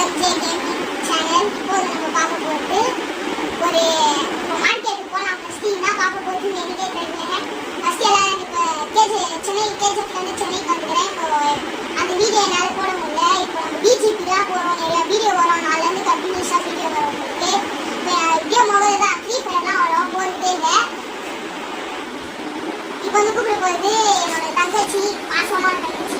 Channel இப்போ நம்ம பார்க்க போகிறது ஒரு மார்க்கெட்டுக்கு போனால் ஃபஸ்ட்டு என்ன பார்க்க போகுதுன்னு எனக்கே தெரியல. ஃபஸ்ட்டு எல்லாம் இப்போ கேஜிஎஃப்லேருந்து சென்னைக்கு வந்துக்கிறேன். இப்போ அந்த வீடியோ என்னால் போட முடியல. இப்போ நம்ம பிஜிபி தான் போகிறோம். நிறையா வீடியோ வரும். நாலுலேருந்து கண்டினியூஸாக வீடியோ வரும் உங்களுக்கு. வீடியோ முதல்ல தான் ஃப்ரீ ஃபயர்லாம் அவ்வளோவா போகிறதே இல்லை. இப்போ வந்து கூப்பிட போகிறது என்னோட தங்கச்சி, மாசமான தங்கச்சி.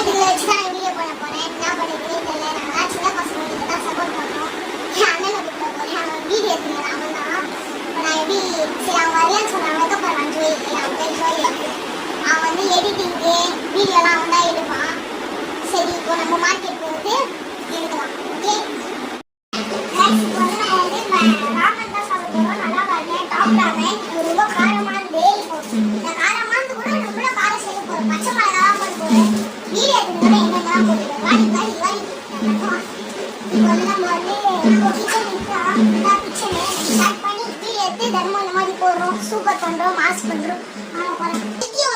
இதில் வச்சு தான் நான் வீடியோ பண்ண போகிறேன். என்ன பண்ணுறதுனே தெரியல. நாங்கள் சின்ன பசங்களுக்கு தான் சப்போர்ட் பண்ணோம். என் அண்ணனை கூப்பிட போகிறேன். அவன் வீடியோ எடுத்துக்கிறேன். அவன் தான் இப்போ நான் எப்படி சரி அவங்க வரலன்னு சொன்னாங்க. வைக்கப்படுறான் ஜோய். அவன் பேர் ஜோய். அவன் வந்து எடிட்டிங்கு வீடியோலாம் அவன் தான் எடுப்பான். சரி இப்போ நம்ம மார்க்கெட் போகிறது எடுக்கலாம். ஓகே இப்போ வந்து நான் வந்து ராமன் தான் சாப்பிட போகிறோம். நல்லா பாருங்க. டாப் ராமன் ரொம்ப காரமாக இருந்து இப்போ இந்த காரமாக இருந்து கூட நம்மள காரம் செய்ய போகிறோம். பச்சை மிளகாலாம் போட்டு போகிறேன். வீடியோ எடுத்துக்கிட்ட என்னெல்லாம் போட்டுருக்கோம். வாடி இப்போ வந்து நம்ம வந்து கிச்சன் கிச்சனு ஸ்டார்ட் பண்ணி வீடியோ எடுத்து தர்மம் இந்த மாதிரி போடுறோம். சூப்பர் பண்ணுறோம். மாஸ் பண்ணுறோம்.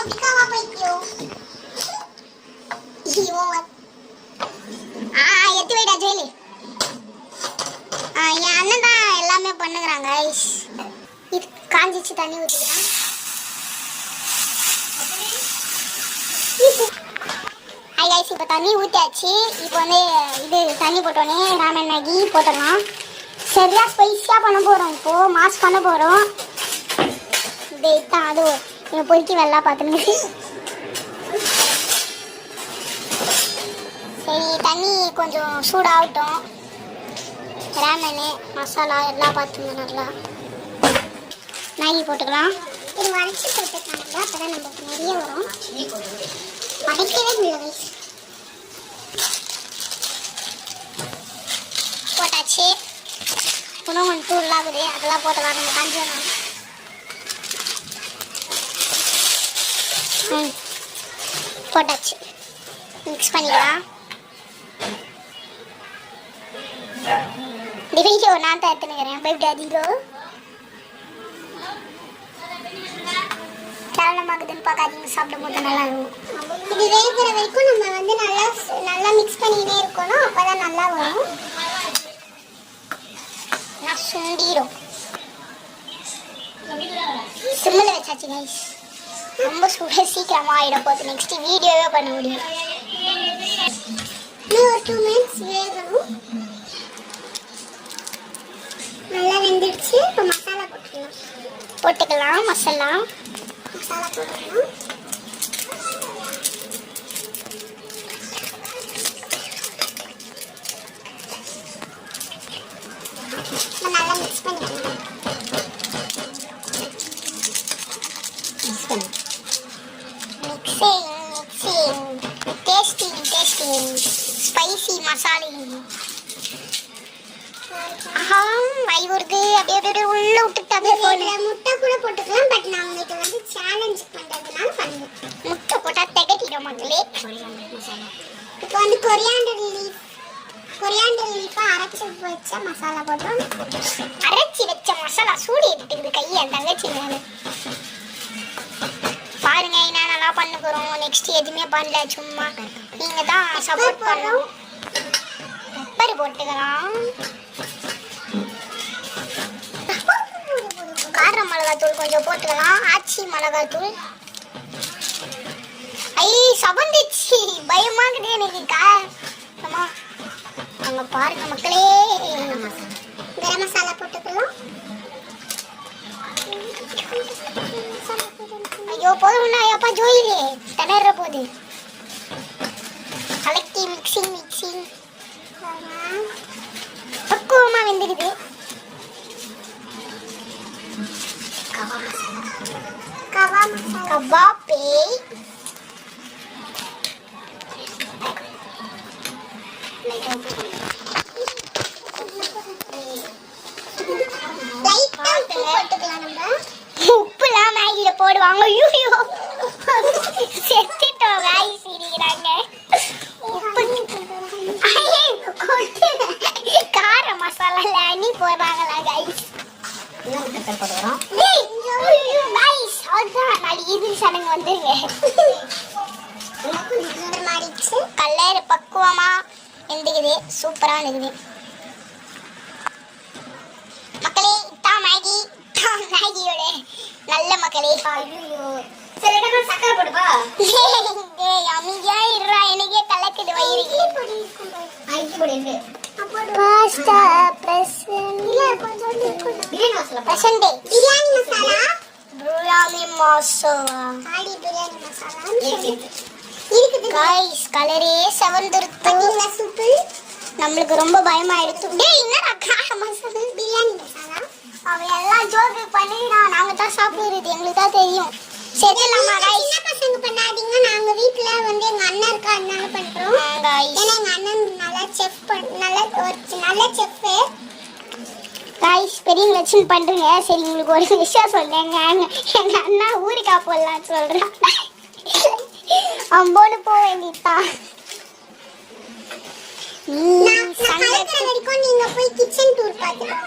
பிக்காவா பைக்கியோ எத்து வைடா ஜெயிலு. என் அண்ணன் தான் எல்லாமே பண்ணுகிறாங்க. இது காஞ்சிச்சு தண்ணி ஊற்றிக்கிறேன். இப்போ தண்ணி ஊற்றியாச்சு. இப்போ வந்து இது தண்ணி போட்டோன்னே ராமன் மேகி போட்டுடலாம். சரியா ஸ்பைஸியாக பண்ண போகிறோம். இப்போது மாஸ் பண்ண போகிறோம். இது தான் அது என் பொறுக்கி வெள்ளா பார்த்துன்னு. சரி தண்ணி கொஞ்சம் சூடாகட்டும். ராமனு மசாலா எல்லாம் பார்த்துங்க. நல்லா மேகி போட்டுக்கலாம். இது வரைச்சி போட்டுக்கலாம். அப்போ தான் நம்மளுக்கு நிறைய வரும். வடைக்கவே முடியல. போட்டாச்சு. இன்னும் கொஞ்சம் தூள்லாம் இருக்குது. அதெல்லாம் போட்டலாம். நம்ம காஞ்சிடலாம். போட்டாச்சு. மிக்ஸ் பண்ணிக்கலாம். இந்த வீடியோ நான் தான் எடுத்துனுக்கிறேன். பயப்படாதீங்கோ. கேவலமாகுதுன்னு பார்க்காதீங்க. சாப்பிடும் போது நல்லா இருக்கும். இது வேகிற வரைக்கும் நம்ம வந்து நல்லா மிக்ஸ் பண்ணிக்கிட்டே இருக்கணும். அப்போ தான் நல்லா வரும். நான் சுண்டிடும். சிம்மில் வச்சாச்சு கைஸ். ரொம்ப சீக்கிரமாக ஆகிடும் போது. நெக்ஸ்ட் வீடியோவே பண்ண முடியும். இன்னும் ஒரு 2 minutes வேகணும். நல்லா வெந்துடுச்சு. இப்போ மசாலா போட்டுக்கலாம். மசாலா போட்டுக்கலாம். நல்லா மிக்ஸ் பண்ணிக்கலாம். Mixing spicy masala. வயிறுது அப்படியே உள்ள விட்டுட்டு அப்படியே முட்டை கூட போட்டுக்கலாம். பட் நான் உங்களுக்கு வந்து சேலஞ்ச் பண்றதுனால பண்ணுவேன். முட்டை போட்டா திகட்டிடும் மக்களே. இப்போ வந்து கொரியாண்டர் லீஃபா அரைச்சி வச்ச மசாலா போட்டோம். அரைச்சி வச்ச மசாலா சூடு எடுத்துக்குது கையை. அந்த தங்கச்சி பாருங்க என்னென்னலாம் பண்ண போகிறோம். நெக்ஸ்ட் எதுவுமே பண்ணல. சும்மா நீங்கள் தான் சப்போர்ட் பண்ணணும். பெப்பர் போட்டுக்கலாம். கார மிளகாத்தூள் கொஞ்சம் போட்டுக்கலாம். ஆச்சி மிளகாத்தூள். சபந்துச்சு. பயமாகுது எனக்கு. அங்கே பாருங்க மக்களே. கரம் மசாலா போட்டுக்கலாம். ஐயோ போதும்னா ஐயாப்பா ஜோயிலே திணற போகுது. கலக்கி மிக்சிங் பக்குவமாக வெந்துடுது. கபாபே உப்புலாம் மேகில போடுவாங்க. செத்துட்டோம் காய்ஸ். இருக்கிறாங்க உப்பு கார மசாலா அணி போடுறாங்களா காய்ஸ். சடங்கு வந்துருங்க. கலர் பக்குவமா இருந்துக்குது, சூப்பரா இருக்குது மக்களே. இதான் மேகி, மேகியோட நல்ல மக்களே. ஐயோ சரி நான் சக்கரை போடுப்பா. டேய் அமைதியா இருடா, எனக்கே கலக்குது வயிறு. ஐக்கி போடு எங்க பாஸ்தா பிரசன்ட் இல்ல கொஞ்சம் பிரியாணி மசாலா பிரசன்ட் பிரியாணி மசாலா ஆடி பிரியாணி மசாலா இருக்குது गाइस. கலரே செவந்திருத்து சூப்பு. நம்மளுக்கு ரொம்ப பயமாயிடுச்சு. டேய் என்னடா கார மசாலா பிரியாணி மசாலா அவன் எல்லாம் ஜோக் பண்ணிறான். நாங்க தான் சாப்பிடுறது, எங்களுக்கு தான் தெரியும். சரி நம்ம गाइस சின்ன பசங்க பண்ணாதீங்க. நாங்க வீட்ல வந்து எங்க அண்ணன் இருக்கா, அதனால பண்றோம் गाइस. ஏன்னா எங்க அண்ணன் நல்ல செஃப், நல்ல செஃப் गाइस. பெரியவங்க வச்சு பண்றீங்க. சரி உங்களுக்கு ஒரு விஷயம் சொல்றேங்க. எங்க அண்ணா ஊருக்கா போடலாம்னு சொல்றான். அம்போடு போக வேண்டியதா. நீங்க போய் கிச்சன் டூர் பாத்துட்டு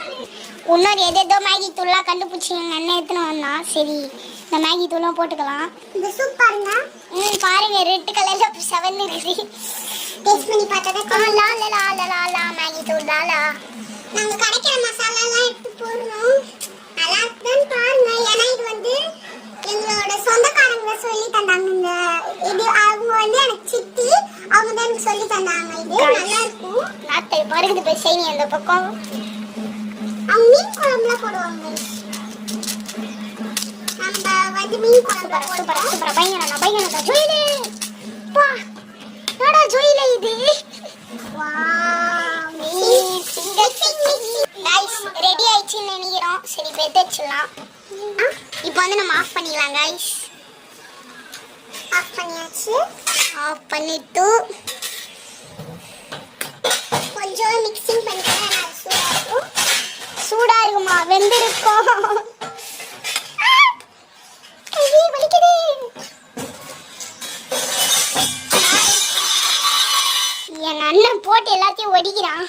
இன்னொரு ஏதேதோ மேகி தூள்லாம் கண்டுபிடிச்சி எங்க அண்ணன் எடுத்துன்னு வந்தான். சரி இந்த மேகி தூளும் போட்டுக்கலாம். இந்த சூப் பாருங்க. பாருங்க ரெட் கலர்ல செவந்து இருக்குது. டேஸ்ட் பண்ணி பார்த்தா லா லா லா லா லா மேகி தூள் லாலா. நாங்க கடைக்கிற மசாலா எல்லாம் எடுத்து போடுறோம். நல்லா இருக்குன்னு பாருங்க. ஏன்னா இது வந்து எங்களோட சொந்தக்காரங்க சொல்லி தந்தாங்க. இந்த இது அவங்க வந்து எனக்கு சித்தி, அவங்க தான் எனக்கு சொல்லி தந்தாங்க. இது நல்லா இருக்கும். நாட்டை பருகுது போய் செய்யணும். அந்த பக்கம் அவங்க மீன் குழம்புல போடுவாங்க. நம்ம வந்து மீன் குழம்புல சூப்பரா சூப்பரா பயங்கரமா பயங்கரமா ஜோயிலே வா என்னடா ஜோயிலே இது. வாவ் மீன் சிங்கல் गाइस ரெடி ஆயிடுச்சுன்னு நினைக்கிறோம். சரி பெட் வச்சிடலாம். இப்போ வந்து நம்ம ஆஃப் பண்ணிடலாம் गाइस. ஆஃப் பண்ணியாச்சு. ஆஃப் பண்ணிட்டு கொஞ்சம் மிக்சிங் பண்ணிக்கலாம். சூடா இருக்குமா? வெந்திருக்கும். வலிக்குது. என் அண்ணன் போட்டு எல்லாத்தையும் ஒடிக்கிறான்.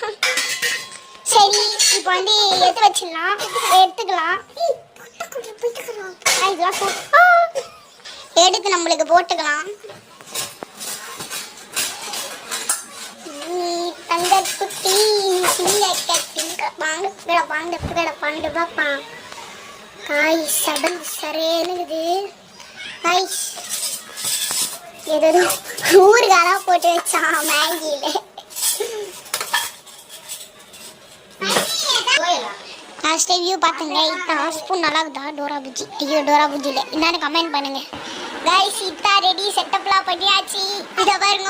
சரி இப்போ வந்து எடுத்து வச்சிடலாம். எடுத்துக்கலாம். எடுத்து நம்மளுக்கு போட்டுக்கலாம். தங்க குட்டி சிங்க கட்டி வாங்க வாங்க வாங்க பாப்பா. காய் சடல் சரேனுக்குது காய்ஸ். ஏதோ ஊறுகாலாம் போட்டு வச்சான் மேகியில. லாஸ்ட் ரிவ்யூ பார்த்துங்க. இதான் ஸ்பூன் நல்லா இருக்குதா? டோரா புஜ்ஜி. ஐயோ டோரா புஜ்ஜி இல்லை என்னன்னு கமெண்ட் பண்ணுங்க गाइस. இதான் ரெடி செட்டப்லாம் பண்ணியாச்சு. இதை பாருங்க.